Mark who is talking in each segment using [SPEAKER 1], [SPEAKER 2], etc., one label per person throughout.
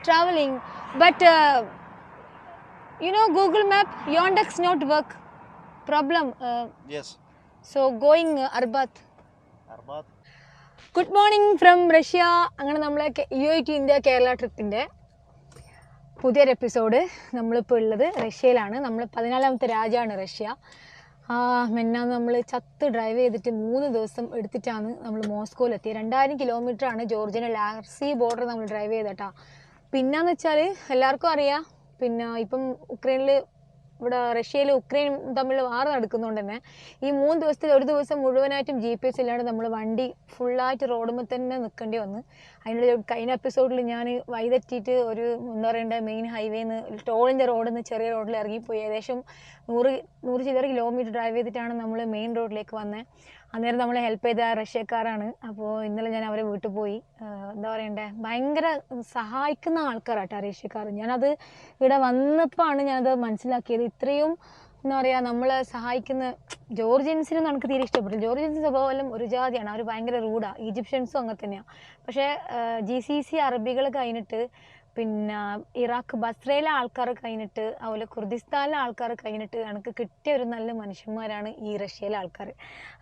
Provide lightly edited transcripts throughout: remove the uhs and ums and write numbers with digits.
[SPEAKER 1] traveling, but Google Map, Yandex not work. Problem.
[SPEAKER 2] Yes.
[SPEAKER 1] So going Arbat.
[SPEAKER 2] Arbat.
[SPEAKER 1] Good morning from Russia. അങ്ങനെ നമ്മളെ UAE to India Kerala ട്രിപ്പിൻ്റെ പുതിയൊരു episode. നമ്മളിപ്പോൾ ഉള്ളത് റഷ്യയിലാണ്. നമ്മൾ 14ാമത്തെ രാജ്യമാണ് Russia. മെന്നാന്ന് നമ്മൾ ഡ്രൈവ് ചെയ്തിട്ട് 3 ദിവസം എടുത്തിട്ടാണ് നമ്മൾ മോസ്കോയിലെത്തി. 2000 കിലോമീറ്ററാണ് ജോർജിയൻ ലാർസി ബോർഡർ നമ്മൾ ഡ്രൈവ് ചെയ്തിട്ടാ. പിന്നെന്ന് വെച്ചാൽ എല്ലാവർക്കും അറിയാം, പിന്നെ ഇപ്പം ഉക്രൈനിൽ ഇവിടെ റഷ്യയിൽ ഉക്രൈൻ തമ്മിൽ വാർ നടക്കുന്നതുകൊണ്ട് തന്നെ ഈ 3 ദിവസത്തിൽ ഒരു ദിവസം മുഴുവനായിട്ടും GPS ഇല്ലാണ്ട് നമ്മൾ വണ്ടി ഫുള്ളായിട്ട് റോഡുമ്പോൾ തന്നെ നിൽക്കേണ്ടി വന്നു. അതിൻ്റെ കഴിഞ്ഞ എപ്പിസോഡിൽ ഞാൻ വഴിതെറ്റിയിട്ട് ഒരു എന്താ പറയേണ്ട മെയിൻ ഹൈവേന്ന് ടോളിൻ്റെ റോഡിൽ നിന്ന് ചെറിയ റോഡിൽ ഇറങ്ങിപ്പോയി. ഏകദേശം 100 ചില്ലറ കിലോമീറ്റർ ഡ്രൈവ് ചെയ്തിട്ടാണ് നമ്മൾ മെയിൻ റോഡിലേക്ക് വന്നത്. അന്നേരം നമ്മളെ ഹെൽപ്പ് ചെയ്ത റഷ്യക്കാരാണ്. അപ്പോൾ ഇന്നലെ ഞാൻ അവരെ വീട്ടിൽ പോയി. എന്താ പറയണ്ടേ, ഭയങ്കര സഹായിക്കുന്ന ആൾക്കാരാട്ടോ റഷ്യക്കാർ. ഞാനത് ഇവിടെ വന്നപ്പോൾ ആണ് ഞാനത് മനസ്സിലാക്കിയത്. ഇത്രയും എന്താ പറയുക, നമ്മളെ സഹായിക്കുന്ന ജോർജിയൻസിനൊന്നും എനിക്ക് തീരെ ഇഷ്ടപ്പെട്ടില്ല. ജോർജിയൻസ് സ്വഭാവം ഒരു ജാതിയാണ്, അവർ ഭയങ്കര റൂഡാണ്. ഈജിപ്ഷ്യൻസും അങ്ങനെ തന്നെയാണ്. പക്ഷേ GCC അറബികൾ കഴിഞ്ഞിട്ട്, പിന്നെ ഇറാഖ് ബസ്രയിലെ ആൾക്കാർ കഴിഞ്ഞിട്ട്, അതുപോലെ കുർദിസ്ഥാനിലെ ആൾക്കാർ കഴിഞ്ഞിട്ട് എനിക്ക് കിട്ടിയ ഒരു നല്ല മനുഷ്യന്മാരാണ് ഈ റഷ്യയിലെ ആൾക്കാർ.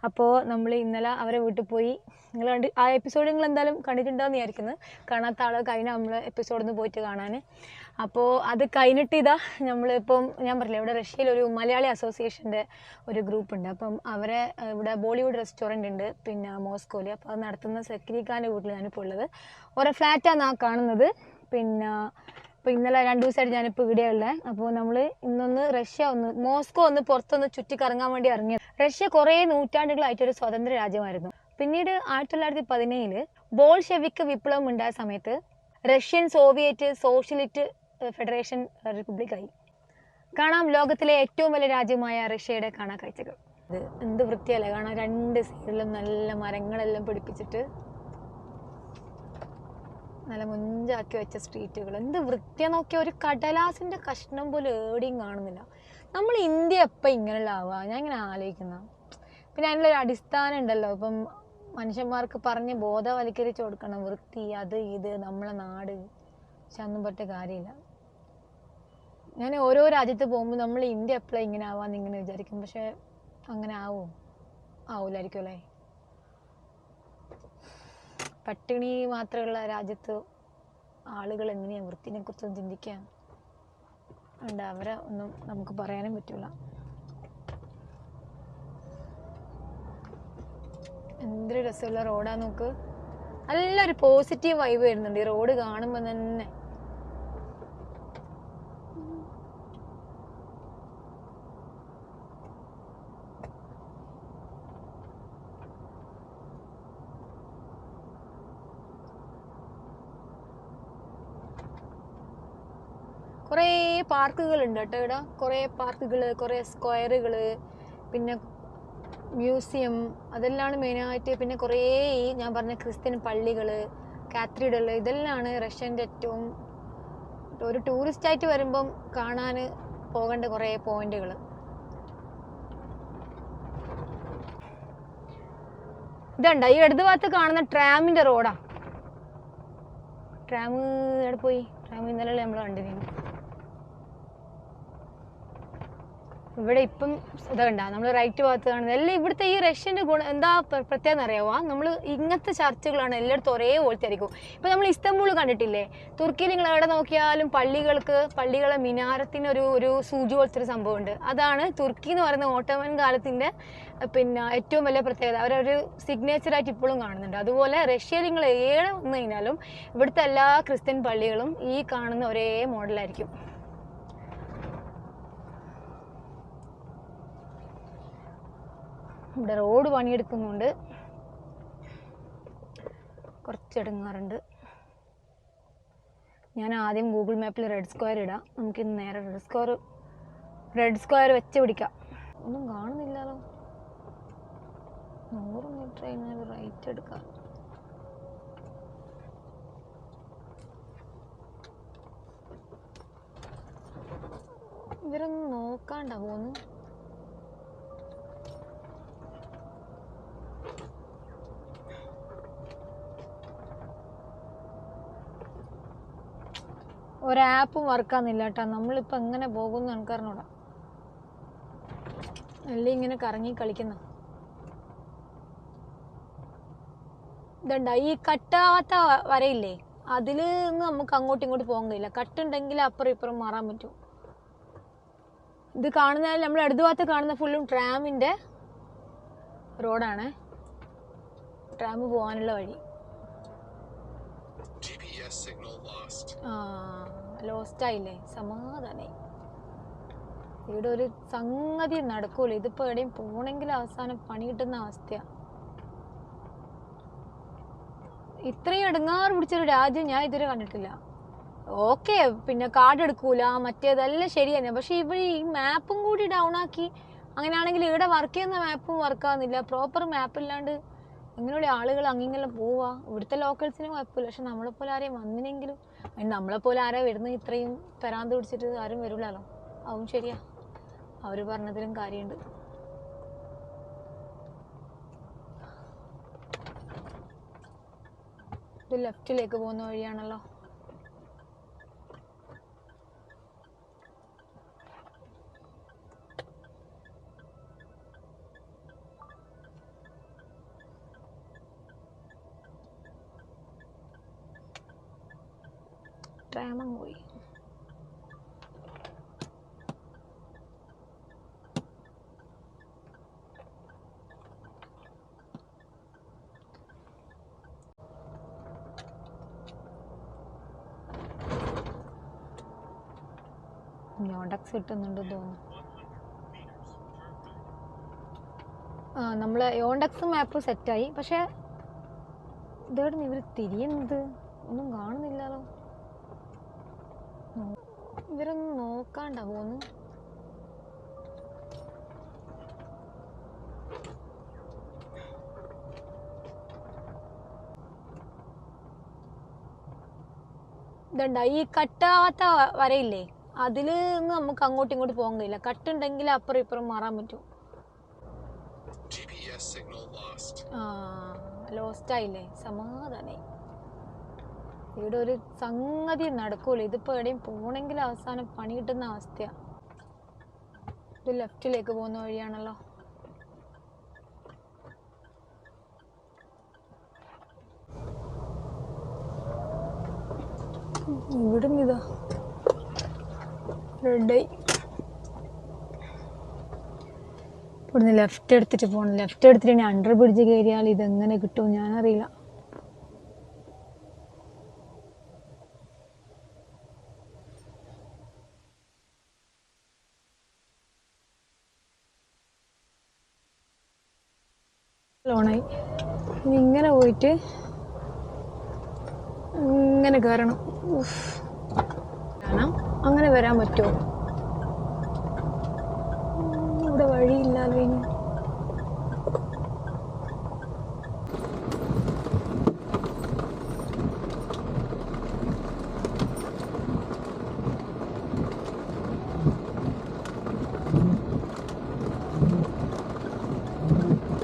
[SPEAKER 1] അപ്പോൾ നമ്മൾ ഇന്നലെ അവരെ വീട്ടിൽ പോയി. നിങ്ങൾ ആ എപ്പിസോഡ് നിങ്ങൾ എന്തായാലും കണ്ടിട്ടുണ്ടാകുന്ന വിചാരിക്കുന്നത്. കാണാത്ത ആൾ കഴിഞ്ഞ നമ്മൾ എപ്പിസോഡിൽ നിന്ന് പോയിട്ട് കാണാൻ. അപ്പോൾ അത് കഴിഞ്ഞിട്ട് ഇതാ നമ്മളിപ്പം ഞാൻ പറഞ്ഞില്ല, ഇവിടെ റഷ്യയിൽ ഒരു മലയാളി അസോസിയേഷൻ്റെ ഒരു ഗ്രൂപ്പ് ഉണ്ട്. അപ്പം അവരെ ഇവിടെ ബോളിവുഡ് റെസ്റ്റോറൻറ്റ് ഉണ്ട് പിന്നെ മോസ്കോയിൽ. അപ്പോൾ അത് നടത്തുന്ന സെക്രിഖാൻ്റെ വീട്ടിൽ ഞാനിപ്പോൾ ഉള്ളത്. ഓരോ ഫ്ലാറ്റാണ് ആ കാണുന്നത്. പിന്നെ ഇപ്പോൾ ഇന്നലെ 2 ദിവസമായിട്ട് ഞാനിപ്പോൾ ഇവിടെ ഉള്ളത്. അപ്പോൾ നമ്മൾ ഇന്നൊന്ന് മോസ്കോ പുറത്തൊന്ന് ചുറ്റിക്കറങ്ങാൻ വേണ്ടി ഇറങ്ങിയത്. റഷ്യ കുറേ നൂറ്റാണ്ടുകളായിട്ടൊരു സ്വതന്ത്ര രാജ്യമായിരുന്നു. പിന്നീട് 1917 ബോൾഷെവിക് വിപ്ലവം ഉണ്ടായ സമയത്ത് റഷ്യൻ സോവിയറ്റ് സോഷ്യലിസ്റ്റ് ഫെഡറേഷൻ റിപ്പബ്ലിക്കായി. കാണാം ലോകത്തിലെ ഏറ്റവും വലിയ രാജ്യമായ റഷ്യയുടെ കാണാൻ കാഴ്ചകൾ. ഇത് എന്ത് വൃത്തിയല്ലേ കാണാൻ. 2 സൈഡിലും നല്ല മരങ്ങളെല്ലാം പിടിപ്പിച്ചിട്ട് നല്ല മുഞ്ചാക്കി വെച്ച സ്ട്രീറ്റുകൾ. എന്ത് വൃത്തിയാ നോക്കിയാൽ ഒരു കടലാസിൻ്റെ കഷ്ണം പോലും എവിടെയും കാണുന്നില്ല. നമ്മൾ ഇന്ത്യ എപ്പോൾ ഇങ്ങനെയുള്ള ആവുക, ഞാൻ ഇങ്ങനെ ആലോചിക്കുന്ന. പിന്നെ അതിനുള്ളൊരു അടിസ്ഥാനം ഉണ്ടല്ലോ, ഇപ്പം മനുഷ്യന്മാർക്ക് പറഞ്ഞ് ബോധവൽക്കരിച്ച് കൊടുക്കണം, വൃത്തി അത് ഇത് നമ്മളെ നാട്. പക്ഷെ അതൊന്നും പറ്റ കാര്യമില്ല. ഞാൻ ഓരോ രാജ്യത്ത് പോകുമ്പോൾ നമ്മൾ ഇന്ത്യ എപ്പോഴും ഇങ്ങനെ ആവാന്ന് ഇങ്ങനെ വിചാരിക്കും. പക്ഷെ അങ്ങനെ ആവൂലായിരിക്കും അല്ലേ. പട്ടിണി മാത്രമുള്ള രാജ്യത്ത് ആളുകൾ എങ്ങനെയാണ് വൃത്തിനെ കുറിച്ചൊന്നും ചിന്തിക്കാൻ ഉണ്ട്. അവരെ ഒന്നും നമുക്ക് പറയാനും പറ്റില്ല. എന്തൊരു രസമുള്ള റോഡാ നോക്ക്. നല്ലൊരു പോസിറ്റീവ് വൈബ് വരുന്നുണ്ട് ഈ റോഡ് കാണുമ്പോൾ തന്നെ. കുറേ പാർക്കുകൾ ഉണ്ട് കേട്ടോ ഇവിടെ. കുറേ പാർക്കുകൾ, കുറേ സ്ക്വയറുകൾ, പിന്നെ മ്യൂസിയം, അതെല്ലാം മെയിനായിട്ട്. പിന്നെ കുറേ ഈ ഞാൻ പറഞ്ഞ ക്രിസ്ത്യൻ പള്ളികൾ, കാത്തഡ്രൽ, ഇതെല്ലാമാണ് റഷ്യൻ്റെ ഏറ്റവും ഒരു ടൂറിസ്റ്റായിട്ട് വരുമ്പം കാണാൻ പോകേണ്ട കുറേ പോയിന്റുകൾ. ഇതുണ്ട ഈ ഇടത് ഭാഗത്ത് കാണുന്ന ട്രാമിൻ്റെ റോഡാ. ട്രാം എവിടെ പോയി? ട്രാം ഇന്നലെ നമ്മൾ കണ്ടിരുന്നു. ഇവിടെ ഇപ്പം ഇതുണ്ട നമ്മൾ റൈറ്റ് ഭാഗത്ത് കാണുന്നത് എല്ലാം. ഇവിടുത്തെ ഈ റഷ്യൻ്റെ ഗുണം എന്താ പ്രത്യേകം അറിയാമോ? നമ്മൾ ഇങ്ങനത്തെ ചർച്ചുകളാണ് എല്ലായിടത്തും ഒരേപോലത്തെ ആയിരിക്കും. ഇപ്പം നമ്മൾ ഇസ്താംബൂൾ കണ്ടിട്ടില്ലേ? തുർക്കിയിൽ നിങ്ങൾ എവിടെ നോക്കിയാലും പള്ളികളെ മിനാരത്തിന് ഒരു സൂചി പോലത്തെ ഒരു സംഭവമുണ്ട്. അതാണ് തുർക്കി എന്ന് പറയുന്ന ഓട്ടോമൻ കാലത്തിൻ്റെ പിന്നെ ഏറ്റവും വലിയ പ്രത്യേകത. അവരൊരു സിഗ്നേച്ചറായിട്ട് ഇപ്പോഴും കാണുന്നുണ്ട്. അതുപോലെ റഷ്യയിൽ നിങ്ങൾ ഏറെ വന്നു കഴിഞ്ഞാലും ഇവിടുത്തെ എല്ലാ ക്രിസ്ത്യൻ പള്ളികളും ഈ കാണുന്ന ഒരേ മോഡലായിരിക്കും. ഇവിടെ റോഡ് പണിയെടുക്കുന്നുണ്ട്, കുറച്ചിടങ്ങാറുണ്ട്. ഞാൻ ആദ്യം ഗൂഗിൾ മാപ്പിൽ റെഡ് സ്ക്വയർ ഇടാം. നമുക്കിന്ന് നേരെ റെഡ് സ്ക്വയർ വെച്ച് പിടിക്കാം. ഒന്നും കാണുന്നില്ലല്ലോ. 100 മീറ്റർ കഴിഞ്ഞാൽ റൈറ്റ് എടുക്കാം. ഇവരൊന്നും നോക്കാണ്ടാ പോകുന്നു. ഒരാപ്പും വർക്കാകുന്നില്ല കേട്ടോ. നമ്മളിപ്പോൾ എങ്ങനെ പോകുമെന്ന് എനിക്കറിഞ്ഞൂടാ. എല്ലാം ഇങ്ങനെ കറങ്ങി കളിക്കുന്ന ഇതുണ്ട. ഈ കട്ടാവാത്ത വരയില്ലേ, അതിൽ നിന്ന് നമുക്ക് അങ്ങോട്ടും ഇങ്ങോട്ടും പോകാൻ കഴിയില്ല. കട്ടുണ്ടെങ്കിൽ അപ്പുറം ഇപ്പുറം മാറാൻ പറ്റും. ഇത് കാണുന്ന നമ്മൾ ഇടതു ഭാഗത്ത് കാണുന്ന ഫുള്ളും ട്രാമിൻ്റെ റോഡാണ്. ട്രാം പോകാനുള്ള വഴി. ലോസ്റ്റ് ആയില്ലേ, സമാധാനായി. ഇവിടെ ഒരു സംഗതി നടക്കൂല. ഇതിപ്പോൾ എവിടെയും പോകണമെങ്കിൽ അവസാനം പണി കിട്ടുന്ന അവസ്ഥയാണ്. ഇത്രയും ഇടങ്ങാറ് പിടിച്ചൊരു രാജ്യം ഞാൻ ഇതുവരെ കണ്ടിട്ടില്ല. ഓക്കെ, പിന്നെ കാർഡ് എടുക്കൂല മറ്റേതെല്ലാം ശരി തന്നെ. പക്ഷെ ഇവിടെ ഈ മാപ്പും കൂടി ഡൗൺ ആക്കി. അങ്ങനെയാണെങ്കിൽ ഇവിടെ വർക്ക് ചെയ്യുന്ന മാപ്പും വർക്കാകുന്നില്ല. പ്രോപ്പർ മാപ്പ് ഇല്ലാണ്ട് ഇങ്ങനെയുള്ള ആളുകൾ അങ്ങിങ്ങെല്ലാം പോവാ. ഇവിടുത്തെ ലോക്കൽസിനും കുഴപ്പമില്ല. പക്ഷെ നമ്മളെപ്പോലെ ആരെയും വന്നിനെങ്കിലും, നമ്മളെപ്പോലെ ആരാ വരുന്നത്? ഇത്രയും പെരാന്ത് പിടിച്ചിട്ട് ആരും വരില്ലല്ലോ. അതും ശരിയാ, അവർ പറഞ്ഞതിലും കാര്യമുണ്ട്. ഇത് ലെഫ്റ്റിലേക്ക് പോകുന്ന വഴിയാണല്ലോ. ട്രാമം പോയി. യോണ്ടക്സ് കിട്ടുന്നുണ്ട് തോന്നുന്നു. നമ്മൾ യോണ്ടക്സും മാപ്പും സെറ്റായി. പക്ഷെ ഇതോടെ ഇവർ തിരിയുന്നത് ഒന്നും കാണുന്നില്ലല്ലോ. ഇവരൊന്നും നോക്കാണ്ടാ പോന്നു. ഇതുണ്ട. ഈ കട്ടാവാത്ത വരയില്ലേ, അതിൽ നിന്ന് നമുക്ക് അങ്ങോട്ടും ഇങ്ങോട്ടും പോകാൻ കഴിയില്ല. കട്ടുണ്ടെങ്കിൽ അപ്പുറം ഇപ്പുറം മാറാൻ പറ്റും. ലോസ്റ്റ് ആയില്ലേ, സമാധാനായി. ഇവിടെ ഒരു സംഗതി നടക്കൂല. ഇതിപ്പോൾ എവിടെയും പോകണമെങ്കിൽ അവസാനം പണി കിട്ടുന്ന അവസ്ഥയാണ്. ഇത് ലെഫ്റ്റിലേക്ക് പോകുന്ന വഴിയാണല്ലോ. ഇവിടുന്ന് ഇതാ റെഡായി. ഇവിടുന്ന് ലെഫ്റ്റ് എടുത്തിട്ട് പോകണം. ലെഫ്റ്റ് എടുത്തിട്ട് ഇനി അണ്ടർ ബ്രിഡ്ജ് കയറിയാൽ ഇതെങ്ങനെ കിട്ടും ഞാനറിയില്ല. ലോണായി. ഇനി ഇങ്ങനെ പോയിട്ട് ഇങ്ങനെ കയറണം. കാരണം അങ്ങനെ വരാൻ പറ്റുമോ? ഇവിടെ വഴിയില്ലല്ലോ ഇനി.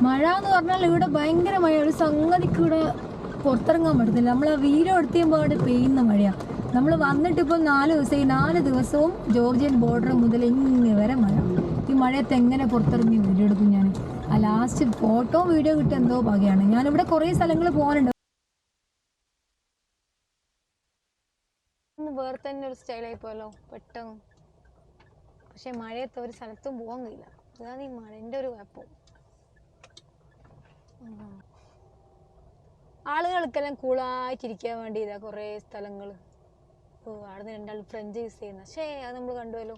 [SPEAKER 1] മഴ എന്ന് പറഞ്ഞാൽ ഇവിടെ ഭയങ്കര മഴ. ഒരു സംഗതിക്ക് ഇവിടെ പുറത്തിറങ്ങാൻ പറ്റത്തില്ല. നമ്മൾ ആ വീഡിയോ എടുത്ത് കഴിയുമ്പോൾ അവിടെ പെയ്യുന്ന മഴയാണ്. നമ്മൾ വന്നിട്ട് ഇപ്പോൾ 4 ദിവസം, ഈ 4 ദിവസവും ജോർജിയൻ ബോർഡർ മുതൽ ഇങ്ങനെ വരെ മഴ. ഈ മഴയത്ത് എങ്ങനെ പുറത്തിറങ്ങി വീഡിയോ എടുക്കും ഞാൻ? ആ ലാസ്റ്റ് ഫോട്ടോ വീഡിയോ കിട്ടിയ എന്തോ ഭാഗ്യമാണ്. ഞാനിവിടെ കുറേ സ്ഥലങ്ങൾ പോകാനുണ്ട്. വേറെ തന്നെ ഒരു സ്റ്റൈലായി പോയല്ലോ പെട്ടെന്ന്. പക്ഷെ മഴയത്ത് ഒരു സ്ഥലത്തും പോകാൻ കഴിയില്ല. അതാണ് ഈ മഴൻ്റെ ഒരു കുഴപ്പം. ആളുകൾക്കെല്ലാം കൂളായിട്ടിരിക്കാൻ വേണ്ടി ഇതാ കുറേ സ്ഥലങ്ങൾ. അവിടെ നിന്ന് 2 ആൾ ഫ്രഞ്ച് യൂസ് ചെയ്യുന്ന. പക്ഷേ അത് നമ്മൾ കണ്ടുവല്ലോ.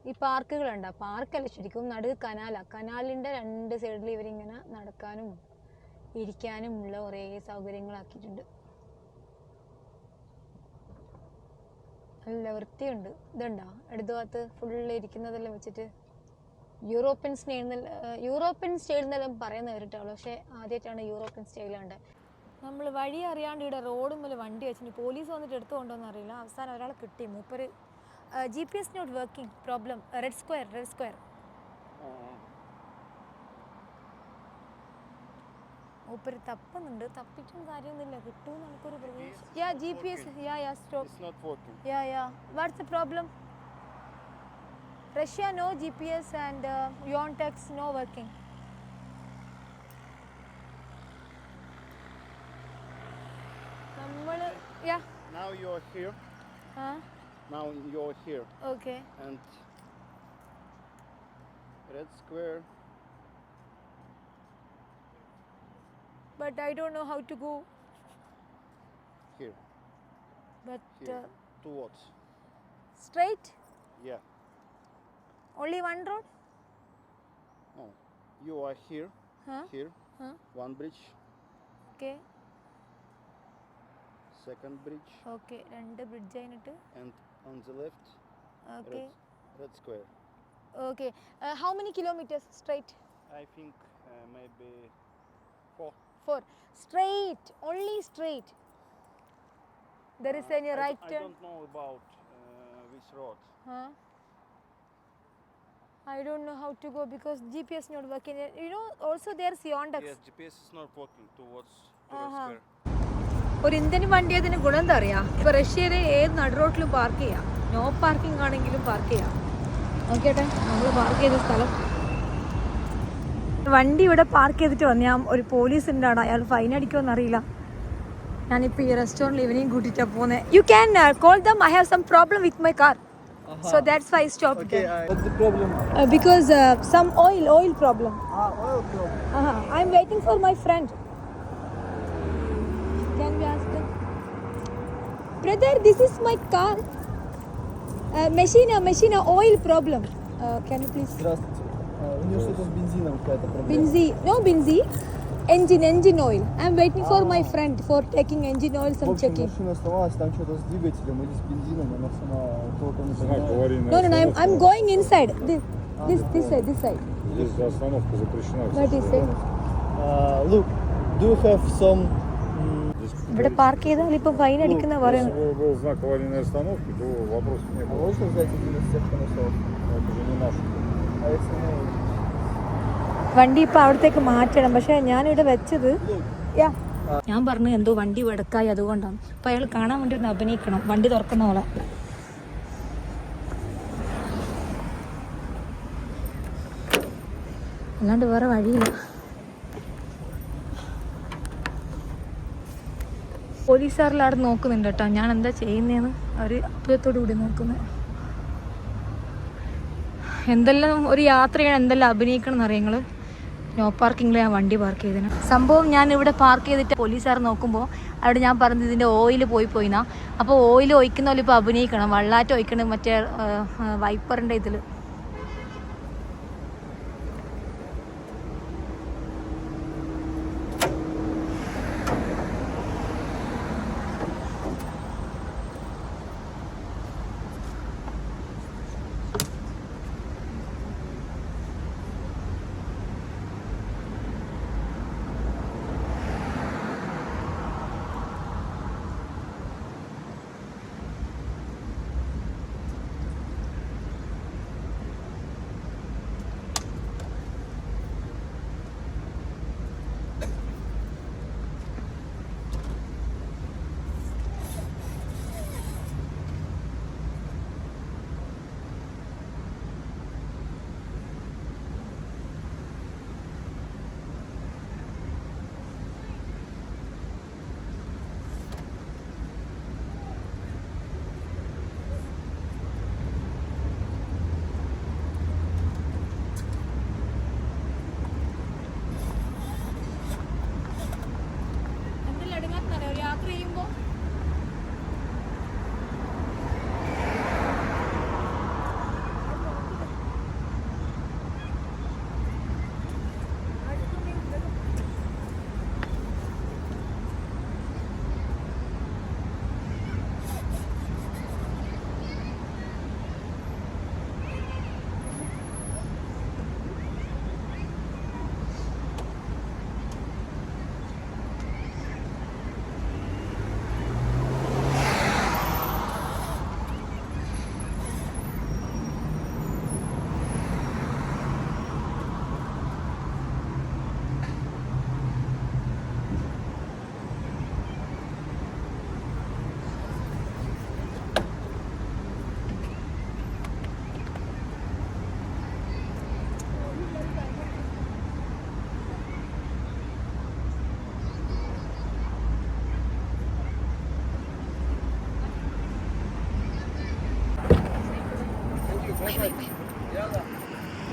[SPEAKER 1] ഈ പാർക്കുകളുണ്ട്. ആ പാർക്കല്ല, ശരിക്കും നടുക്ക് കനാലാണ്. കനാലിൻ്റെ 2 സൈഡിൽ ഇവരിങ്ങനെ നടക്കാനും ഇരിക്കാനും ഉള്ള കുറേ സൗകര്യങ്ങളാക്കിയിട്ടുണ്ട്. നല്ല വൃത്തിയുണ്ട്. ഇതുണ്ടോ ഇടതുഭാഗത്ത് ഫുള്ള് ഇരിക്കുന്നതെല്ലാം വെച്ചിട്ട് യൂറോപ്യൻ സ്റ്റൈൽ എന്നെല്ലാം പറയുന്ന കേട്ടിട്ടുള്ളൂ. പക്ഷേ ആദ്യമായിട്ടാണ് യൂറോപ്യൻ സ്റ്റൈലാണ്ട്. നമ്മൾ വഴി അറിയാണ്ട് ഇവിടെ റോഡ് മുതൽ വണ്ടി വെച്ചിട്ട് പോലീസ് വന്നിട്ട് എടുത്തുകൊണ്ടോന്ന് അറിയില്ല. അവസാനം ഒരാളെ കിട്ടി. മൂപ്പര് GPS not working problem, red square. മൂപ്പര് തപ്പുന്നുണ്ട്. തപ്പിച്ചും കാര്യമൊന്നുമില്ല. കിട്ടുമെന്ന് നമുക്കൊരു പ്രതീക്ഷ. Ya GPS. Ya stop.
[SPEAKER 2] It's not working.
[SPEAKER 1] Ya what's the problem? Russia no GPS and Yonex no working. നമ്മൾ ya
[SPEAKER 2] Now you're here. Now you're here.
[SPEAKER 1] Okay.
[SPEAKER 2] And red square.
[SPEAKER 1] But I don't know how to go.
[SPEAKER 2] Here.
[SPEAKER 1] But
[SPEAKER 2] Here. Towards.
[SPEAKER 1] Straight?
[SPEAKER 2] Yeah.
[SPEAKER 1] Only one road?
[SPEAKER 2] No. You are here. Here. One bridge.
[SPEAKER 1] Okay.
[SPEAKER 2] Second bridge.
[SPEAKER 1] Okay. രണ്ട് bridge ആയിട്ട്.
[SPEAKER 2] And on the left.
[SPEAKER 1] Okay.
[SPEAKER 2] Red square.
[SPEAKER 1] Okay. How many kilometers straight?
[SPEAKER 2] I think maybe 4.
[SPEAKER 1] 4. Straight. Only straight. There is any right
[SPEAKER 2] I
[SPEAKER 1] turn?
[SPEAKER 2] don't know about which road.
[SPEAKER 1] I don't know how to go because GPS not working. You know, also there's Yonex.
[SPEAKER 2] Yes, GPS is not working towards red square.
[SPEAKER 1] ഒരു Indian വണ്ടി അതിന് ഗുണം എന്താ അറിയാ? ഇപ്പൊ റഷ്യയിലെ ഏത് നടു റോഡിലും പാർക്ക് ചെയ്യാം. നോ പാർക്കിംഗ് ആണെങ്കിലും പാർക്ക് ചെയ്യാം. നോക്കിയട്ടെ നമ്മൾ പാർക്ക് ചെയ്ത സ്ഥലം. വണ്ടി ഇവിടെ പാർക്ക് ചെയ്തിട്ട് വന്നു. ഞാൻ ഒരു പോലീസ് ഉണ്ടാണ്, അയാൾ ഫൈൻ അടിക്കുമെന്ന് അറിയില്ല. ഞാനിപ്പോൾ ഈ റെസ്റ്റോറൻറ്റിൽ ഇവനെയും കൂട്ടിയിട്ടാണ് പോകുന്നത്. You can call them. I have some problem with my car. So that's why I stopped.
[SPEAKER 2] Okay, what's the problem?
[SPEAKER 1] Because some oil problem.
[SPEAKER 2] Oil problem.
[SPEAKER 1] I'm waiting for my friend. Can we ask them? Brother, this is my car. Machine oil problem. Can you please?
[SPEAKER 3] Здравствуйте. У нее что-то с бензином какая-то проблема.
[SPEAKER 1] Benzene. Engine oil. I'm waiting for my friend for taking engine oil,
[SPEAKER 3] В
[SPEAKER 1] some
[SPEAKER 3] общем,
[SPEAKER 1] checking.
[SPEAKER 3] машина сломалась, там что-то с двигателем или с бензином, она сама толком не понимает.
[SPEAKER 1] No, I'm going inside. This side.
[SPEAKER 4] Здесь остановка запрещена.
[SPEAKER 1] What is it?
[SPEAKER 3] Look, do you have some...
[SPEAKER 1] ഇവിടെ park ചെയ്താൽ ഇപ്പൊ fine അടിക്കുന്ന പറയുന്നത്.
[SPEAKER 4] Если бы был знак аварийной остановки, то вопросов не
[SPEAKER 3] А
[SPEAKER 4] было.
[SPEAKER 3] можно взять один из всех конусов?
[SPEAKER 4] Это же не наш.
[SPEAKER 3] А если мы...
[SPEAKER 1] വണ്ടി ഇപ്പൊ അവിടത്തേക്ക് മാറ്റണം. പക്ഷെ ഞാനിവിടെ വെച്ചത് ഞാൻ പറഞ്ഞു എന്തോ വണ്ടി വെടക്കായി അതുകൊണ്ടാണ്. അപ്പൊ അയാൾ കാണാൻ വേണ്ടി ഒന്ന് അഭിനയിക്കണം വണ്ടി തുറക്കുന്ന പോലെ. അല്ലാണ്ട് വേറെ വഴിയില്ല. പോലീസുകാരിൽ അവിടെ നോക്കുന്നുണ്ട് കേട്ടോ ഞാൻ എന്താ ചെയ്യുന്നതെന്ന്. അവർ അത്ഭുതത്തോടു കൂടി നോക്കുന്നത്. എന്തെല്ലാം ഒരു യാത്ര ചെയ്യണം, എന്തെല്ലാം അഭിനയിക്കണം എന്നറിയാം നിങ്ങൾ. നോ പാർക്കിങ്ങിൽ ഞാൻ വണ്ടി പാർക്ക് ചെയ്തതിന് സംഭവം ഞാൻ ഇവിടെ പാർക്ക് ചെയ്തിട്ട് പോലീസുകാർ നോക്കുമ്പോൾ അവിടെ ഞാൻ പറഞ്ഞത് ഇതിൻ്റെ ഓയിൽ പോയിന്നാ. അപ്പോൾ ഓയിൽ ഒഴിക്കുന്ന പോലെ ഇപ്പോൾ അഭിനയിക്കണം. വെള്ളാറ്റ് ഒഴിക്കണം മറ്റേ വൈപ്പറിൻ്റെ ഇതിൽ.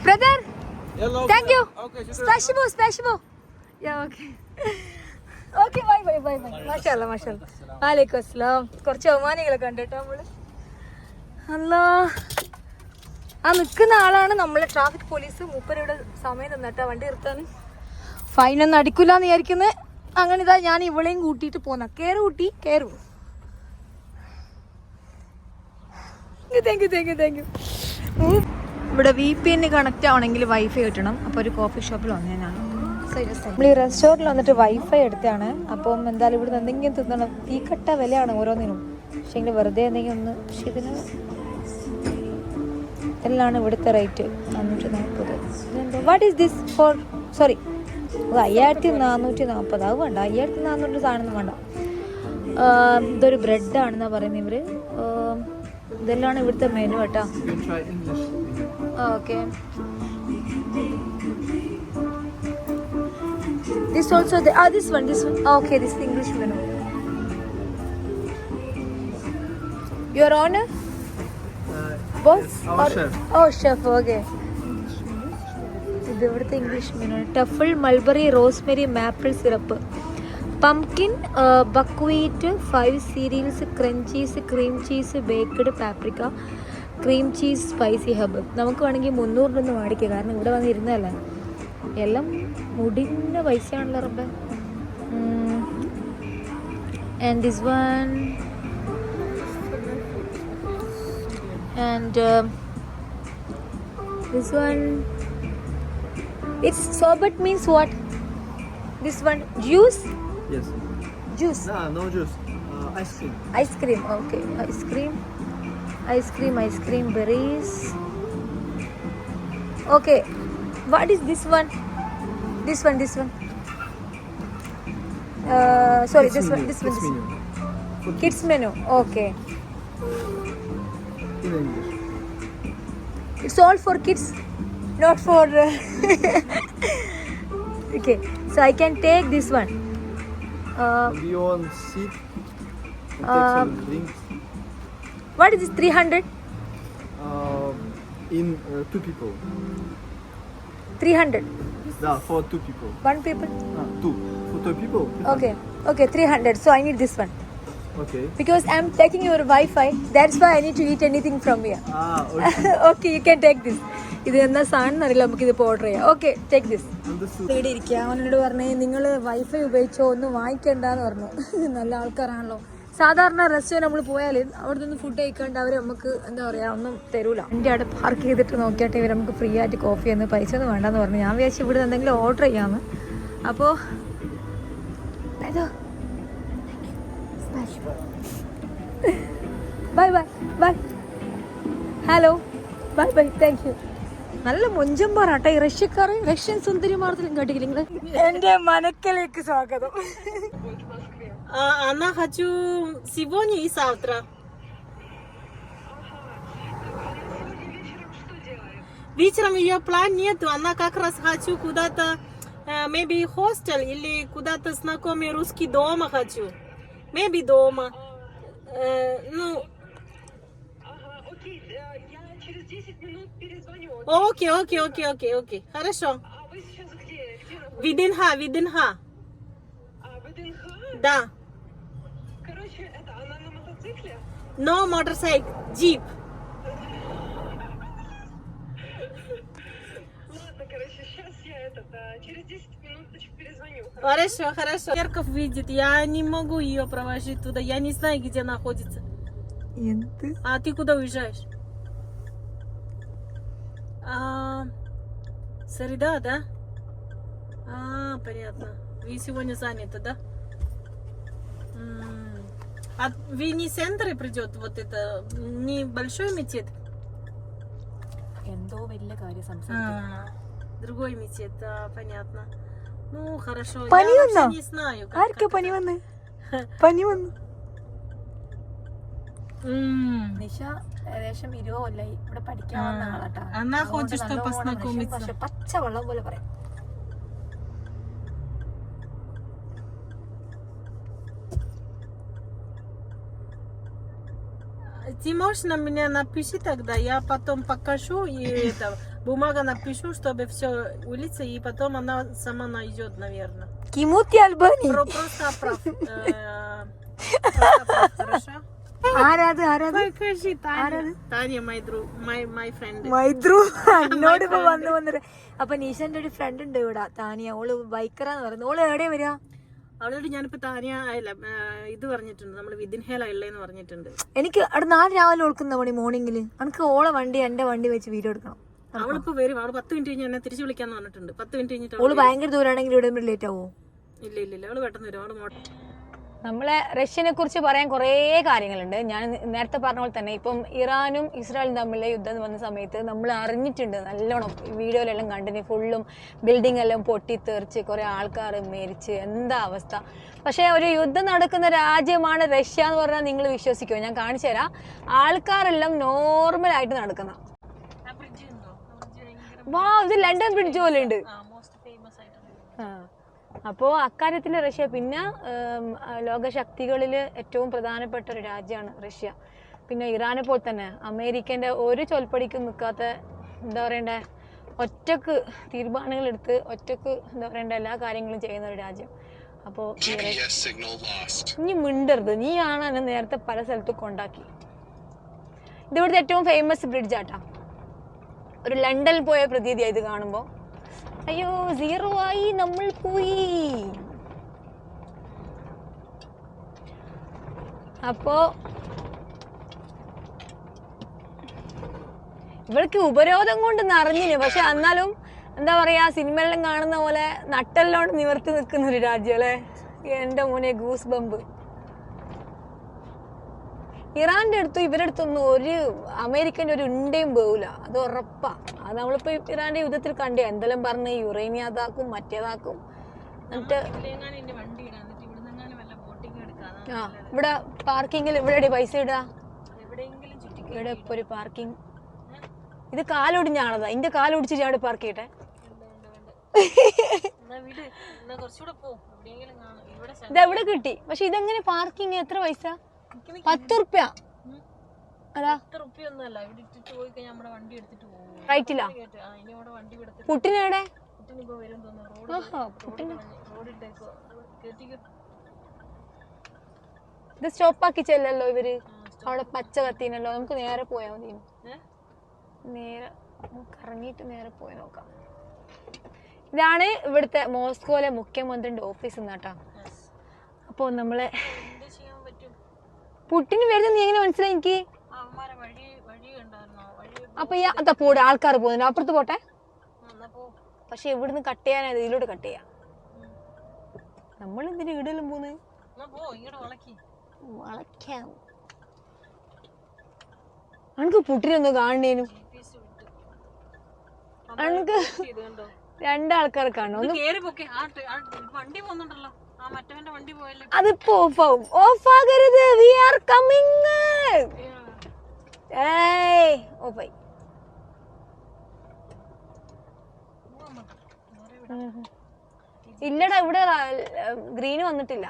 [SPEAKER 1] Brother, thank you. Spasibo, spasibo. Yeah, okay. Okay, bye. മാഷാഅല്ലാ. വലൈക്കും അസ്സലാം. കുറച്ച് അവമാനികളൊക്കെ കണ്ടിട്ടോ നമ്മള്. അല്ലാ, ആ നിൽക്കുന്ന ആളാണ് നമ്മളെ ട്രാഫിക് പോലീസ്. മൂപ്പരുടെ സമയം തന്നിട്ടാ വണ്ടി നിർത്താൻ. ഫൈനൊന്നും അടിക്കില്ലാന്ന് വിചാരിക്കുന്നത്. അങ്ങനെ ഇതാ ഞാൻ ഇവളെയും കൂട്ടിയിട്ട് പോന്ന. കയറും. Thank you. ഇവിടെ VPN കണക്റ്റ് ആവണമെങ്കിൽ വൈഫൈ കിട്ടണം. അപ്പോൾ ഒരു കോഫി ഷോപ്പിൽ വന്നേനാണ്. നമ്മൾ ഈ റെസ്റ്റോറൻറ്റിൽ വന്നിട്ട് വൈഫൈ എടുത്താണ്. അപ്പം എന്തായാലും ഇവിടെ നിന്ന് എന്തെങ്കിലും തിന്നണം. തീക്കട്ട വിലയാണ് ഓരോന്നിനും. പക്ഷേ എങ്കിൽ വെറുതെ എന്തെങ്കിലും ഒന്ന്. പക്ഷെ ഇതിന് എല്ലാം ഇവിടുത്തെ rate 540. What is this four? Sorry, 5440. അത് വേണ്ട, 5400 സാധനം വേണ്ട. ഇതൊരു ബ്രെഡാണെന്നാണ് പറയുന്നത് ഇവർ. ഇതെല്ലാം ഇവിടുത്തെ മെനു കേട്ടോ. Okay, this also this one okay, this is English menu. Your honor, boss
[SPEAKER 3] our chef.
[SPEAKER 1] Oh, chef, okay. ഇത് ഇവിടുത്തെ English menu. Truffle, mulberry, rosemary, maple syrup, pumpkin, buckwheat, 5 cereals, crunchies, cream cheese, baked paprika, cream cheese, spicy herb. നമുക്ക് വേണമെങ്കിൽ 300 മേടിക്കുക, കാരണം ഇവിടെ വന്ന് ഇരുന്നതല്ല. എല്ലാം മുടിൻ്റെ പൈസയാണല്ലോ റബ്ബേ. And this one, and this one, it's sorbet means what? This one, juice?
[SPEAKER 3] Yes.
[SPEAKER 1] Juice.
[SPEAKER 3] No juice. Ice cream.
[SPEAKER 1] Ice cream, okay. Ice cream, berries. Okay, what is this one? This one. Sorry,
[SPEAKER 3] Kids
[SPEAKER 1] this
[SPEAKER 3] menu.
[SPEAKER 1] one.
[SPEAKER 3] Kids menu.
[SPEAKER 1] Kids menu, okay.
[SPEAKER 3] In English.
[SPEAKER 1] It's all for kids, not for. Okay, so I can take this one.
[SPEAKER 3] Do you want seat? Take some drinks.
[SPEAKER 1] What is this? 300.
[SPEAKER 3] In 2 people.
[SPEAKER 1] 300.
[SPEAKER 3] Yeah, for 2 people.
[SPEAKER 1] 1 people.
[SPEAKER 3] 2. For 2 people.
[SPEAKER 1] Okay, 300. So I need this one
[SPEAKER 3] Okay.
[SPEAKER 1] because I'm taking your Wi-Fi. That's why I need to eat anything from here.
[SPEAKER 3] Okay.
[SPEAKER 1] Okay, you can take this. ഇത് എന്നാ സാധനം എന്നറിയില്ല, നമുക്ക് ഇതിപ്പോൾ order ചെയ്യാം. Okay, take this.
[SPEAKER 3] Understood.
[SPEAKER 1] ഇവിടെ ഇരിക്കുക. അവനോട് പറഞ്ഞേ നിങ്ങൾ വൈഫൈ ഉപയോഗിച്ചോ, ഒന്നും വാങ്ങിക്കണ്ടെന്ന് പറഞ്ഞു. നല്ല ആൾക്കാരാണല്ലോ. സാധാരണ റെസ്റ്റോറൻറ്റ് നമ്മൾ പോയാൽ അവിടെ നിന്ന് ഫുഡ് കഴിക്കാണ്ട് അവർ നമുക്ക് എന്താ പറയുക ഒന്നും തരൂല. എൻ്റെ അവിടെ പാർക്ക് ചെയ്തിട്ട് നോക്കിയാട്ടെ ഇവർ നമുക്ക് ഫ്രീ ആയിട്ട് കോഫി ഒന്ന് പൈസ ഒന്നും വേണ്ടെന്ന് പറഞ്ഞു. ഞാൻ വിചാരിച്ചു ഇവിടെ എന്തെങ്കിലും ഓർഡർ ചെയ്യാമെന്ന്. അപ്പോൾ bye. Hello, bye, thank you. നല്ല മൊഞ്ചമ്പാറാട്ടെ ഈ റഷ്യക്കാർ. റഷ്യൻ സുന്ദരിമാർത്തിലും കേട്ടില്ല നിങ്ങൾ. എൻ്റെ മനക്കലേക്ക് സ്വാഗതം.
[SPEAKER 5] Она хочу сегодня и завтра. Вечером ее план нету. Она как раз хочу куда-то, maybe хостел или куда-то знакомый русский дома хочу. Maybe дома. Ну.
[SPEAKER 6] Окей, я через 10 минут перезвоню.
[SPEAKER 5] Окей. Хорошо.
[SPEAKER 6] А вы сейчас где?
[SPEAKER 5] Виденха.
[SPEAKER 6] ВДНХ?
[SPEAKER 5] Да.
[SPEAKER 6] Короче, это она на мотоцикле?
[SPEAKER 5] No motorcycle. Jeep.
[SPEAKER 6] Ладно, короче, сейчас я через 10 минуточек перезвоню.
[SPEAKER 5] Хорошо. Церковь видит. Я не могу ее провожать туда. Я не знаю, где находится. А ты куда уезжаешь? Среда, да? Понятно. Вы сегодня заняты, да? А вы не с центра придет вот это небольшой метет?
[SPEAKER 1] എന്തോ വലിയ കാര്യം സംസാരിക്കും.
[SPEAKER 5] Другой метет, да, понятно. Ну, хорошо.
[SPEAKER 1] Пани
[SPEAKER 5] Я
[SPEAKER 1] ванна?
[SPEAKER 5] вообще не знаю.
[SPEAKER 1] ആർക്കാ പനി വന്ന്? നിഷ ഏകദേശം 20 കൊല്ലായി ഇവിടെ പഠിക്കാൻ വന്ന ആളാട്ടാ.
[SPEAKER 5] Она хочет,
[SPEAKER 1] അതുകൊണ്ട്
[SPEAKER 5] чтобы
[SPEAKER 1] നല്ലോണം
[SPEAKER 5] познакомиться.
[SPEAKER 1] പക്ഷെ പച്ച വെള്ളം പോലെ പറയാം.
[SPEAKER 5] Ты можешь на меня напиши тогда, я потом покажу и это, бумага напишу, чтобы все улица, и потом она сама найдет, наверное.
[SPEAKER 1] Кимути Альбани.
[SPEAKER 5] Просто оправ. Просто оправ, хорошо?
[SPEAKER 1] ആരാത് ആരാത്
[SPEAKER 5] Покажи, Таня. Таня, my friend.
[SPEAKER 1] മൈദ്രു എന്നോട് ഇപ്പൊ വന്നിട്ട് അപ്പൊ നീഷന്റെ ഒരു ഫ്രണ്ട് ഉണ്ട് ഇവിടെ താനിയ ഓള് ബൈക്കറാന്ന് പറയുന്നത്. ഓള് എവിടെയാ വരിക?
[SPEAKER 5] അവളോട് ഞാനിപ്പോ താനിയ അല്ല ഇത് പറഞ്ഞിട്ടുണ്ട്, നമ്മള് വിതിൻ ഹേല ഉള്ളേന്ന് പറഞ്ഞിട്ടുണ്ട്.
[SPEAKER 1] എനിക്ക് അവിടെ 4 രാവിലെ ഓൾക്കുന്ന മണി മോർണിംഗില് എനിക്ക് ഓളെ വണ്ടി എന്റെ വണ്ടി വെച്ച് വീഡിയോ എടുക്കണം.
[SPEAKER 5] അവളിപ്പോ വരും, അവള് 10 മിനിറ്റ് കഴിഞ്ഞ് എന്നെ തിരിച്ചു വിളിക്കാന്ന് പറഞ്ഞിട്ടുണ്ട്. 10 മിനിറ്റ് കഴിഞ്ഞിട്ട്
[SPEAKER 1] ഓള് ഭയങ്കര ദൂരാണെങ്കിൽ ഇവിടെ ലേറ്റ് ആവോ?
[SPEAKER 5] ഇല്ല അവള് പെട്ടെന്ന് വരും. അവള്
[SPEAKER 1] നമ്മളെ റഷ്യനെ കുറിച്ച് പറയാൻ കുറേ കാര്യങ്ങളുണ്ട്. ഞാൻ നേരത്തെ പറഞ്ഞ പോലെ തന്നെ ഇപ്പം ഇറാനും ഇസ്രായേലും തമ്മിലുള്ള യുദ്ധം വന്ന സമയത്ത് നമ്മൾ അറിഞ്ഞിട്ടുണ്ട് നല്ലോണം. വീഡിയോയിലെല്ലാം കണ്ടിന് ഫുള്ളും ബിൽഡിംഗ് എല്ലാം പൊട്ടിത്തെറിച്ച് കുറേ ആൾക്കാർ മരിച്ച് എന്താ അവസ്ഥ. പക്ഷേ ഒരു യുദ്ധം നടക്കുന്ന രാജ്യമാണ് റഷ്യ എന്ന് പറഞ്ഞാൽ നിങ്ങൾ വിശ്വസിക്കുമോ? ഞാൻ കാണിച്ചു തരാം. ആൾക്കാരെല്ലാം നോർമലായിട്ട് നടക്കുന്ന. വാ, ഇത് ലണ്ടൻ ബ്രിഡ്ജ് പോലെ ഉണ്ട്. അപ്പോൾ അക്കാര്യത്തിൽ റഷ്യ പിന്നെ ലോകശക്തികളിൽ ഏറ്റവും പ്രധാനപ്പെട്ട ഒരു രാജ്യമാണ് റഷ്യ. പിന്നെ ഇറാനെ പോലെ തന്നെ അമേരിക്കൻ്റെ ഒരു ചൊൽപ്പടിക്കും നിൽക്കാത്ത എന്താ പറയണ്ടേ ഒറ്റക്ക് തീരുമാനങ്ങളെടുത്ത് ഒറ്റക്ക് എന്താ പറയണ്ടേ എല്ലാ കാര്യങ്ങളും ചെയ്യുന്ന ഒരു രാജ്യം. അപ്പോൾ ഇനി മിണ്ടരുത്, നീയാണ് എന്നെ നേരത്തെ പല സ്ഥലത്തും കൊണ്ടാക്കി. ഇതിവിടുത്തെ ഏറ്റവും ഫേമസ് ബ്രിഡ്ജാട്ടാ. ഒരു ലണ്ടനിൽ പോയ പ്രതീതിയായി ഇത് കാണുമ്പോൾ. അയ്യോ 0 ആയി, നമ്മൾ പോയി. അപ്പോ ഇവൾക്ക് ഉപരോധം കൊണ്ട് നിറഞ്ഞിന്. പക്ഷെ എന്നാലും എന്താ പറയാ, സിനിമയെല്ലാം കാണുന്ന പോലെ നട്ടെല്ലോണ്ട് നിവർത്തി നിൽക്കുന്ന ഒരു രാജ്യം അല്ലേ. എന്റെ മോനെ ഗൂസ് ബമ്പ്. ഇറാന്റെ അടുത്തും ഇവരുടെ അടുത്തൊന്നും ഒരു അമേരിക്കൻ്റെ ഒരു ഉണ്ടയും പോകില്ല, അത് ഉറപ്പാ. അത് നമ്മളിപ്പോ ഇറാന്റെ യുദ്ധത്തിൽ കണ്ടേ എന്തെല്ലാം പറഞ്ഞ് യുറേനിയം അതാക്കും മറ്റേതാക്കും. എന്നിട്ട് ഇവിടെ പാർക്കിങ്ങിൽ ഇവിടെ പൈസ ഇടുക. ഇവിടെ ഇപ്പൊ ഒരു പാർക്കിംഗ്. ഇത് കാലൊടിഞ്ഞാണതാ. ഇന്റെ കാലൊടിച്ചിട്ട് അവിടെ പാർക്ക് ചെയ്യട്ടെ. ഇതെവിടെ കിട്ടി? പക്ഷെ ഇതെങ്ങനെ പാർക്കിങ്? എത്ര പൈസ? 10 റുപ്യ. റൈറ്റില്ല. കുട്ടിനെവിടെ? ഇത് സ്റ്റോപ്പാക്കി ചെല്ലല്ലോ ഇവര്. അവിടെ പച്ച കത്തീനല്ലോ. നമുക്ക് നേരെ പോയാൽ മതി. നേരെ കറങ്ങിയിട്ട് നേരെ പോയി നോക്കാം. ഇതാണ് ഇവിടുത്തെ മോസ്കോയിലെ മുഖ്യമന്ത്രിന്റെ ഓഫീസ് എന്നാട്ടാ. അപ്പോൾ നമ്മളെ പുട്ടിന് വരുന്നത് നീ എങ്ങനെ മനസ്സിലായി? എനിക്ക് അപ്പൊ ഈ അതാ പോടെ ആൾക്കാർ പോകുന്നുണ്ട്. അപ്പുറത്ത് പോട്ടെ. പക്ഷെ ഇവിടുന്ന് കട്ട് ചെയ്യാനായത് ഇതിലൂടെ കട്ട് ചെയ്യാം. നമ്മൾ എന്തിനാ ഇവിടെല്ലാം പോകുന്നത്? വളയ്ക്കാം. അനക്ക് പുട്ടിനൊന്നും കാണണേനും അനക്ക് 2 ആൾക്കാരെ കാണണം. അതിപ്പോ ഓഫാവും. ഓഫാകരുത്. We are coming. ഏയ് ഓഫായി. ഇല്ലടാ, ഇവിടെ ഗ്രീന് വന്നിട്ടില്ല.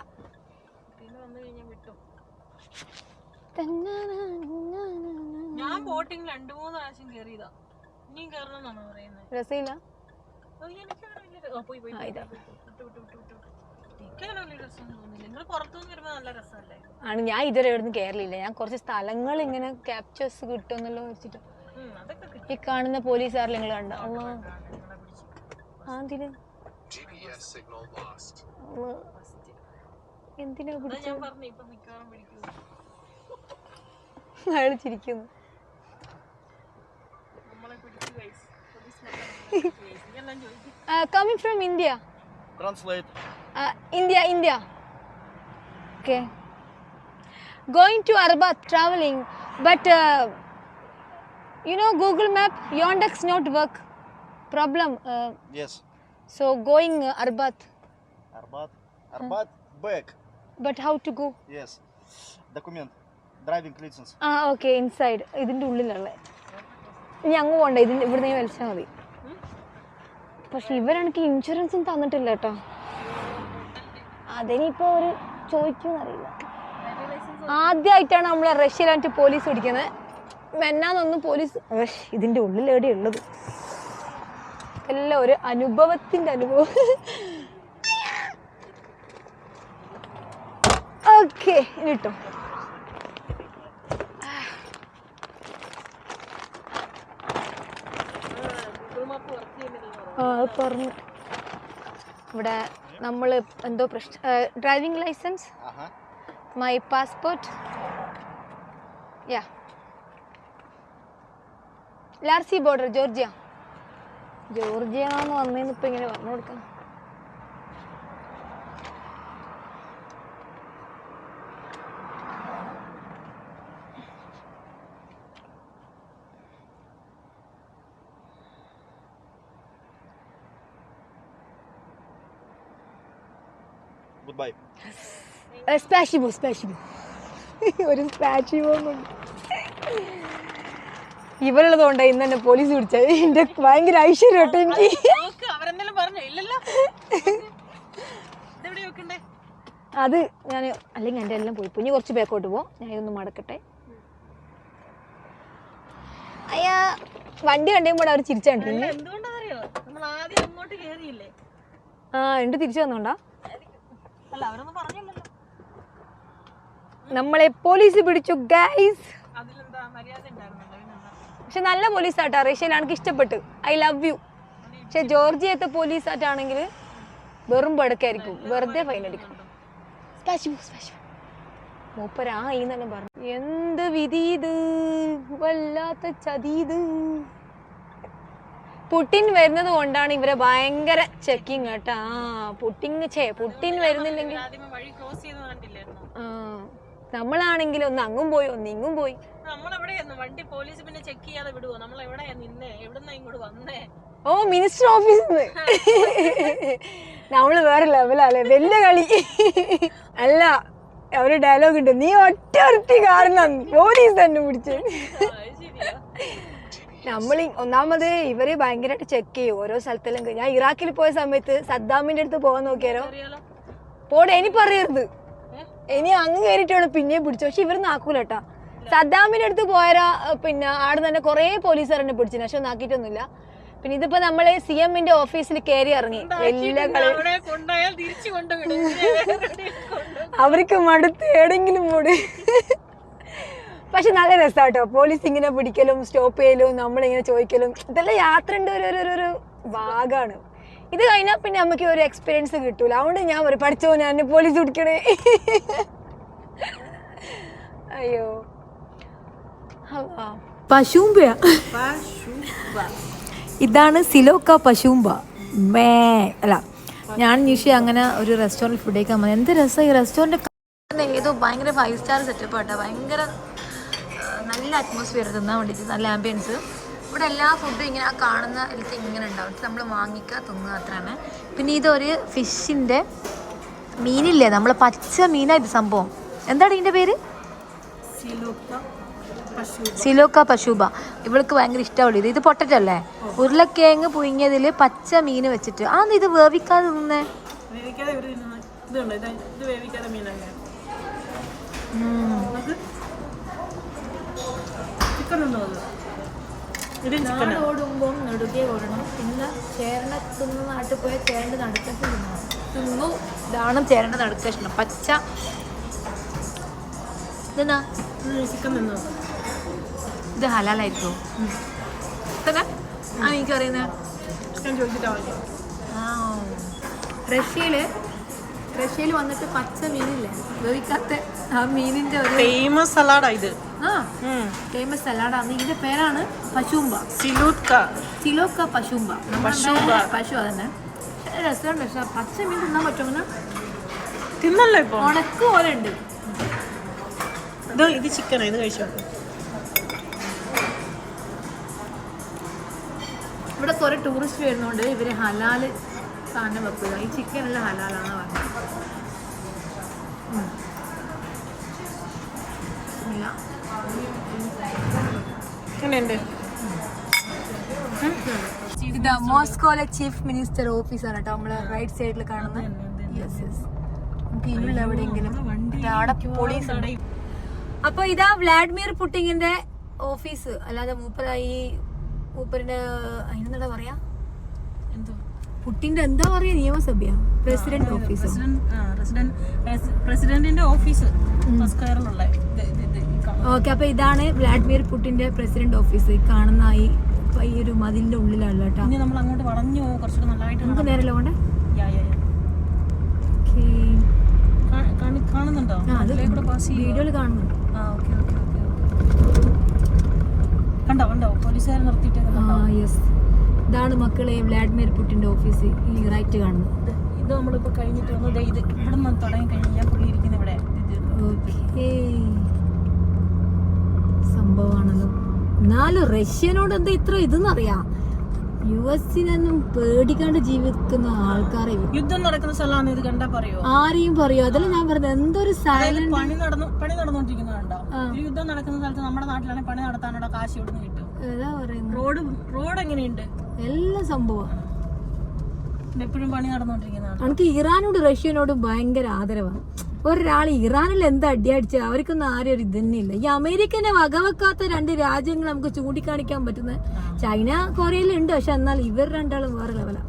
[SPEAKER 5] ഞാൻ ബോട്ടിംഗ് 2-3 പ്രാവശ്യം കേറിയതാ. ഇനിയും കേറണമെന്നാണോ പറയുന്നത്?
[SPEAKER 1] രസമില്ല. ആണ് ഞാൻ ഇതുവരെ എവിടുന്ന് കേരളില്ല. ഞാൻ കുറച്ച് സ്ഥലങ്ങൾ ഇങ്ങനെ ക്യാപ്ചേഴ്സ് കിട്ടുമെന്നല്ലോ വെച്ചിട്ട്. ഈ കാണുന്ന പോലീസുകാരിൽ നിങ്ങൾ കണ്ട എന്തിനാ പിടിച്ചു? അയാൾ ചിരിക്കുന്നു. Coming from India.
[SPEAKER 2] Translate.
[SPEAKER 1] India. Okay. Going to Arbat, traveling, but you know Google Map, Yandex not work. Problem.
[SPEAKER 2] Yes.
[SPEAKER 1] So going Arbat.
[SPEAKER 2] Arbat back.
[SPEAKER 1] But how to go?
[SPEAKER 2] Yes. Document. Driving license.
[SPEAKER 1] Okay, inside. ഇതിന്റെ ഉള്ളിലുള്ള. ഇനി അങ്ങ് പോണ്ട. ഇവിടുന്ന് വലിച്ചാൽ മതി. പക്ഷെ ഇവരെനിക്ക് ഇൻഷുറൻസും തന്നിട്ടില്ല കേട്ടോ. അതിനിപ്പോ ഒരു ചോദിക്കുന്നറിയില്ല. ആദ്യമായിട്ടാണ് നമ്മൾ റഷ്യയിലായിട്ട് പോലീസ് പിടിക്കുന്നത്. മെന്നാന്നൊന്നും പോലീസ് ഇതിൻ്റെ ഉള്ളിൽ എവിടെയാണ് ഉള്ളത്? എല്ലാം ഒരു അനുഭവത്തിൻ്റെ അനുഭവം. ഓക്കെ, ഇനി കിട്ടും. അത് പറഞ്ഞു. ഇവിടെ നമ്മൾ എന്തോ പ്രശ്നം, driving licence, my passport, yeah Larsi border, Georgia. Georgia എന്ന് വന്നേന്ന് ഇപ്പം ഇങ്ങനെ പറഞ്ഞു കൊടുക്കണം.
[SPEAKER 2] Goodbye.
[SPEAKER 1] സ്പാഷിബോ സ്പാഷിബോ ഒരു സ്പാഷിബോ എന്നുണ്ട്. ഇവരുള്ളത് കൊണ്ടാണ് ഇന്ന് തന്നെ പോലീസ് പിടിച്ചത്. എൻ്റെ ഭയങ്കര ഐശ്വര്യം കേട്ടോ എനിക്ക്.
[SPEAKER 5] അവരെന്തെങ്കിലും പറഞ്ഞോ? ഇല്ലല്ലോ.
[SPEAKER 1] അത് ഞാൻ അല്ലെങ്കിൽ എൻ്റെ എല്ലാം പോയി. ഇനി കുറച്ച് ബാക്കോട്ട് പോകും. ഞാൻ ഇതൊന്ന് മടക്കട്ടെ. അയ്യാ, വണ്ടി കണ്ടുമ്പോൾ അവർ ചിരിച്ചാണ്ടിരുന്നു.
[SPEAKER 5] എന്തുകൊണ്ടാണെന്നറിയോ? നമ്മൾ ആദ്യം അങ്ങോട്ട് കേറിയില്ലേ?
[SPEAKER 1] ആ, ഉണ്ട് തിരിച്ചു വന്നോണ്ടാ.
[SPEAKER 5] അല്ല, അവരൊന്നും പറഞ്ഞില്ലല്ലോ.
[SPEAKER 1] നമ്മളെ പോലീസ് പിടിച്ചു ഗൈസ്.
[SPEAKER 5] അതിലെന്താ മര്യാദ ഉണ്ടായിരുന്നല്ലോ.
[SPEAKER 1] പക്ഷെ നല്ല പോലീസാട്ടാ. റഷ്യയിൽ എനിക്ക് ഇഷ്ടപ്പെട്ടു. I love you. പക്ഷെ ജോർജിയത്തെ പോലീസായിട്ടാണെങ്കിൽ വെറും പടക്കായിരിക്കും, വെറുതെ ഫൈൻ അടിക്കും. മൂപ്പരാ ഈ തന്നെ പറഞ്ഞു. എന്ത് വിധി ഇത്, വല്ലാത്ത ചതി ഇത്. പുട്ടിൻ വരുന്നത് കൊണ്ടാണ് ഇവരെ ഭയങ്കര ചെക്കിങ് കേട്ടാ. പുട്ടിൻ വരുന്നില്ലെങ്കിൽ നമ്മളാണെങ്കിൽ ഒന്ന് അങ്ങും പോയി ഒന്ന് ഇങ്ങും പോയി.
[SPEAKER 5] നമ്മളെവിടെയായിരുന്നു വണ്ടി പോലീസ് പിന്നെ ചെക്ക് ചെയ്യാതെ വിടുവോ? നമ്മൾ എവിടെയാ നിന്നേ? എവിടുന്നാ ഇങ്ങോട്ട് വന്നേ?
[SPEAKER 1] ഓ, മിനിസ്റ്റർ ഓഫീസിന്ന്. നമ്മള് വേറെ ലെവലല്ലേ, വലിയ കളി അല്ല. ഒരു ഡയലോഗ് ഉണ്ട്, നീ ഒറ്റ കാരണം പോലീസ് തന്നെ പിടിച്ച്. നമ്മൾ ഒന്നാമത് ഇവര് ഭയങ്കരമായിട്ട് ചെക്ക് ചെയ്യും ഓരോ സ്ഥലത്തെല്ലാം. ഞാൻ ഇറാഖിൽ പോയ സമയത്ത് സദ്ദാമിന്റെ അടുത്ത് പോകാൻ നോക്കിയാലോ, പോടെ ഇനി പറയരുത്, ഇനി അങ്ങ് കയറിയിട്ടാണ് പിന്നെയും പിടിച്ചു. പക്ഷെ ഇവർ നാക്കൂലട്ടാ. സദ്ദാമിന്റെ അടുത്ത് പോയാ പിന്നെ ആടെ തന്നെ കുറെ പോലീസുകാരെന്നെ പിടിച്ചു, പക്ഷെ ഒന്നും ആക്കിയിട്ടൊന്നുമില്ല. പിന്നെ ഇതിപ്പോ നമ്മള് CM ഓഫീസിൽ കയറി ഇറങ്ങി എല്ലാ കളി. അവർക്ക് മടുത്ത് എവിടെങ്കിലും മൂട്. പക്ഷെ നല്ല രസാട്ടോ പോലീസ് ഇങ്ങനെ പിടിക്കലും സ്റ്റോപ്പ് ചെയ്യലും നമ്മളിങ്ങനെ ചോദിക്കലും. ഇതെല്ലാം യാത്രന്റെ ഒരു ഭാഗമാണ്. ഇത് കഴിഞ്ഞാൽ പിന്നെ നമുക്ക് ഒരു എക്സ്പീരിയൻസ് കിട്ടൂല. അതുകൊണ്ട് ഞാൻ ഒരു പഠിച്ചോ ഞാൻ പോലീസ് പിടിക്കണേ. അയ്യോ, പശൂമ്പയാ. ഇതാണ് സിലോക്ക പശൂമ്പ. അല്ല, ഞാൻ നിഷ അങ്ങനെ ഒരു റെസ്റ്റോറൻറ്റ് ഫുഡ് കഴിക്കാൻ വന്നത്. എന്ത് രസം ഈ റെസ്റ്റോറൻറ്റ്. ഏതോ ഭയങ്കര 5 സ്റ്റാർ സെറ്റപ്പ് ആട്ടോ. ഭയങ്കര നല്ല അറ്റ്മോസ്ഫിയർ തിന്നാൻ വേണ്ടിയിട്ട്, നല്ല ആംബിയൻസ്. ഇവിടെ എല്ലാ ഫുഡും ഇങ്ങനെ ആ കാണുന്ന എല്ലാം ഇങ്ങനെ ഉണ്ടാവും. നമ്മൾ വാങ്ങിക്കുക, തിന്നുക, അത്രയാണ്. പിന്നെ ഇതൊരു ഫിഷിൻ്റെ മീനില്ലേ, നമ്മൾ പച്ച മീനാണ് ഇത് സംഭവം. എന്താണ് ഇതിൻ്റെ പേര്? സിലോക്ക പശൂബ. ഇവൾക്ക് ഭയങ്കര ഇഷ്ടമുള്ളൂ ഇത്. ഇത് പൊട്ടറ്റോ അല്ലേ? ഉരുളക്കിഴങ്ങ് പുഴുങ്ങിയതിൽ പച്ച മീൻ വെച്ചിട്ട്. ആ, ഇത് വേവിക്കാതെ തിന്നേ. ഓടുമ്പോൾ നെടുകെ ഓടണം. പിന്നെ ചേരണ്ട തിന്ന നാട്ടിൽ പോയ ചേരണ്ട നടുക്കഷ്ണം തിന്നു. ഇതാണ് ചേരണ്ട നടുക്കഷ്ണം, പച്ച. ഇതെന്നാ ചിക്കൻ തിന്നു. ഇത് ഹലാലായിരിക്കും തന്നെ? ആ, എനിക്കറിയുന്നത്. റഷ്യയിൽ വന്നിട്ട് പച്ച മീനില്ലേ, വേവിക്കാത്ത ആ മീനിന്റെ ഒരു
[SPEAKER 5] ഫേമസ് സലാഡാ ഇത്.
[SPEAKER 1] ഫേമസ് സലാഡാണ്. ഇതിന്റെ പേരാണ് പശൂമ്പ. സിലോക്ക പശൂമ്പ. പശു അതന്നെ. രസമുണ്ട്. പക്ഷെ പച്ച മീൻ തിന്നാൻ പറ്റുമോ?
[SPEAKER 5] തിന്നല്ലോ ഇപ്പൊ.
[SPEAKER 1] ഉണക്ക് പോലെ ഉണ്ട്.
[SPEAKER 5] ഇത് ചിക്കനാ, ഇത് കഴിച്ചോ.
[SPEAKER 1] ഇവിടെ കുറെ ടൂറിസ്റ്റ് വരുന്നോണ്ട് ഇവര് ഹലാല് സാധനം വെക്കുക. ഈ ചിക്കൻ എല്ലാം ഹലാലാണ് പറഞ്ഞത്. ഇത് മോസ്കോയിലെ ചീഫ് മിനിസ്റ്റർ ഓഫീസാണ് കേട്ടോ, നമ്മളെ റൈറ്റ് സൈഡിൽ കാണുന്നത്. Yes yes. നമുക്ക് ഇതിനുള്ള എവിടെയെങ്കിലും അവിടെ പോലീസ് ഉണ്ട്. അപ്പൊ ഇതാ വ്ളാഡിമിർ പുട്ടിങ്ങിന്റെ ഓഫീസ്. അല്ലാതെ മൂപ്പരിന്റെ അതിനെന്താ പറയാ, പുട്ടിന്റെ എന്താ പറയാ, നിയമസഭ പ്രസിഡന്റ് ഓഫീസ്.
[SPEAKER 5] പ്രസിഡന്റിന്റെ ഓഫീസ്
[SPEAKER 1] ഓക്കെ. അപ്പൊ ഇതാണ് വ്ളാഡിമിർ പുട്ടിന്റെ പ്രസിഡന്റ് ഓഫീസ്. കാണുന്ന ഈ ഒരു മതിലിന്റെ ഉള്ളിലാണ് കേട്ടോ.
[SPEAKER 5] നമ്മൾ അങ്ങോട്ട് വളഞ്ഞു കുറച്ചുകൂടെ നല്ലതായിട്ട്
[SPEAKER 1] നമുക്ക് നേരല്ലോ കൊണ്ട്
[SPEAKER 5] കാണുന്നുണ്ടോ?
[SPEAKER 1] വീഡിയോയിൽ കാണുന്നുണ്ട്.
[SPEAKER 5] കണ്ടോ പോലീസുകാരെ നിർത്തിയിട്ട്.
[SPEAKER 1] ഇതാണ് മക്കളെ വ്ളാഡിമിർ പുട്ടിന്റെ ഓഫീസ്. ഈ റൈറ്റ് കാണുന്നത്
[SPEAKER 5] ഇത് നമ്മളിപ്പോ കഴിഞ്ഞിട്ട് വന്നത്. ഇത് ഇവിടെ നിന്ന് തുടങ്ങി കഴിഞ്ഞാൽ പുള്ളി ഇരിക്കുന്ന ഇവിടെ.
[SPEAKER 1] സംഭവമാണല്ലോ. എന്നാലും റഷ്യനോട് എന്താ ഇത്ര ഇതെന്നറിയാം. US-നൊന്നും പേടിക്കാണ്ട് ജീവിക്കുന്ന ആൾക്കാരെ
[SPEAKER 5] യുദ്ധം നടക്കുന്ന സ്ഥലമാണ് ഇത്. കണ്ടാ പറയോ?
[SPEAKER 1] ആരെയും പറയോ? അതല്ല ഞാൻ പറഞ്ഞത്. എന്തൊരു സൈലന്റ്.
[SPEAKER 5] പണി നടന്നുകൊണ്ടിരിക്കുന്നത് കണ്ടോ? യുദ്ധം നടക്കുന്ന സ്ഥലത്ത് നമ്മുടെ നാട്ടിലാണെങ്കിൽ പണി നടത്താനുള്ള കാശ് ഇവിടുന്ന് കിട്ടും.
[SPEAKER 1] ഏതാ പറയുന്നത്?
[SPEAKER 5] റോഡ് എങ്ങനെയുണ്ട്?
[SPEAKER 1] എല്ലാ സംഭവം
[SPEAKER 5] എപ്പോഴും പണി നടന്നുകൊണ്ടിരിക്കുന്നതാണ്.
[SPEAKER 1] എനിക്ക് ഇറാനോട് റഷ്യനോടും ഭയങ്കര ആദരവാണ്. ഒരാൾ ഇറാനിൽ എന്താ അടിയടിച്ച അവർക്കൊന്നും ആരും ഒരു ഇതന്നെ ഇല്ല. ഈ അമേരിക്കനെ വകവെക്കാത്ത രണ്ട് രാജ്യങ്ങൾ നമുക്ക് ചൂണ്ടിക്കാണിക്കാൻ പറ്റുന്നത് ചൈന, കൊറിയയിലുണ്ട്. പക്ഷെ എന്നാൽ ഇവർ രണ്ടാളും വേറെ ലെവലാണ്.